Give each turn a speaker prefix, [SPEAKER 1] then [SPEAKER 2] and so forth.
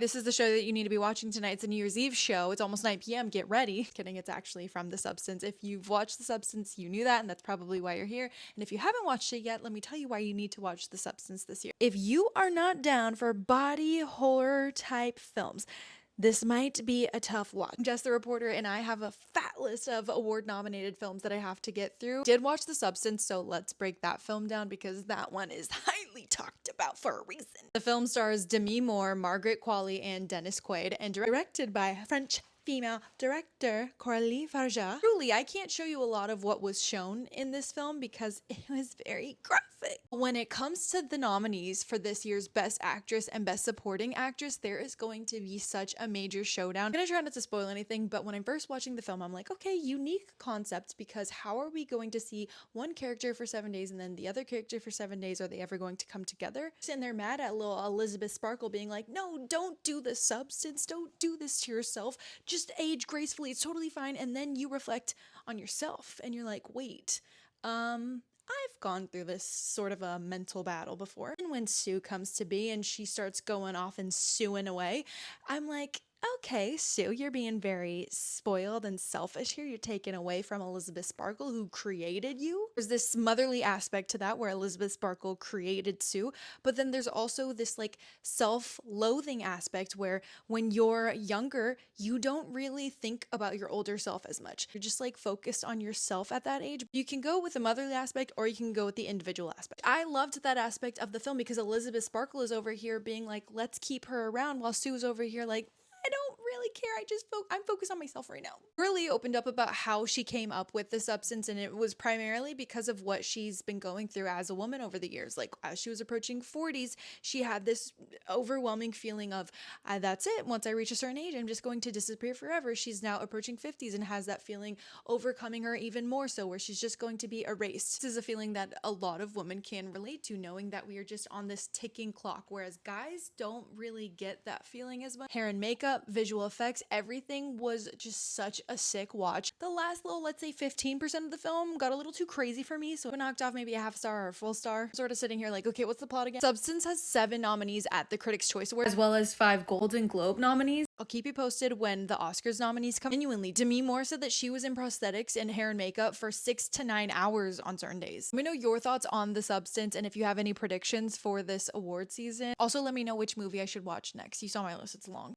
[SPEAKER 1] This is the show that you need to be watching tonight. It's a New Year's Eve show. It's almost 9 p.m. Get ready. Kidding, it's actually from The Substance. If you've watched The Substance, you knew that, and that's probably why you're here. And if you haven't watched it yet, let me tell you why you need to watch The Substance this year. If you are not down for body horror type films, this might be a tough watch. Jess the Reporter and I have a fat list of award nominated films that I have to get through. Did watch The Substance, so let's break that film down because that one is highly talked about for a reason. The film stars Demi Moore, Margaret Qualley, and Dennis Quaid, and directed by French female director Coralie Farja. Truly, I can't show you a lot of what was shown in this film because it was very graphic. When it comes to the nominees for this year's Best Actress and Best Supporting Actress, there is going to be such a major showdown. I'm gonna try not to spoil anything, but when I'm first watching the film, I'm like, okay, unique concept, because how are we going to see one character for 7 days and then the other character for 7 days? Are they ever going to come together? And they're mad at little Elizabeth Sparkle being like, no, don't do the substance, don't do this to yourself, just age gracefully, it's totally fine. And then you reflect on yourself and you're like, wait, I've gone through this sort of a mental battle before. And when Sue comes to be and she starts going off and suing away, I'm like, okay, Sue, you're being very spoiled and selfish here. You're taken away from Elizabeth Sparkle, who created you. There's this motherly aspect to that where Elizabeth Sparkle created Sue, but then there's also this like self-loathing aspect where when you're younger, you don't really think about your older self as much. You're just like focused on yourself at that age. You can go with the motherly aspect or you can go with the individual aspect. I loved that aspect of the film because Elizabeth Sparkle is over here being like, let's keep her around, while Sue's over here like, I don't really care. I'm focused on myself right now. Really opened up about how she came up with the substance, and it was primarily because of what she's been going through as a woman over the years. Like as she was approaching 40s, she had this overwhelming feeling of, that's it. Once I reach a certain age, I'm just going to disappear forever. She's now approaching 50s and has that feeling overcoming her even more so, where she's just going to be erased. This is a feeling that a lot of women can relate to, knowing that we are just on this ticking clock, whereas guys don't really get that feeling as much. Hair and makeup, visual effects, everything was just such a sick watch. The last little, let's say 15% of the film got a little too crazy for me, so I knocked off maybe a half star or a full star. Sort of sitting here like, okay, what's the plot again? Substance has 7 nominees at the Critics' Choice Awards, as well as 5 Golden Globe nominees. I'll keep you posted when the Oscars nominees come. Genuinely, Demi Moore said that she was in prosthetics and hair and makeup for 6 to 9 hours on certain days. Let me know your thoughts on The Substance and if you have any predictions for this award season. Also, let me know which movie I should watch next. You saw my list, it's long.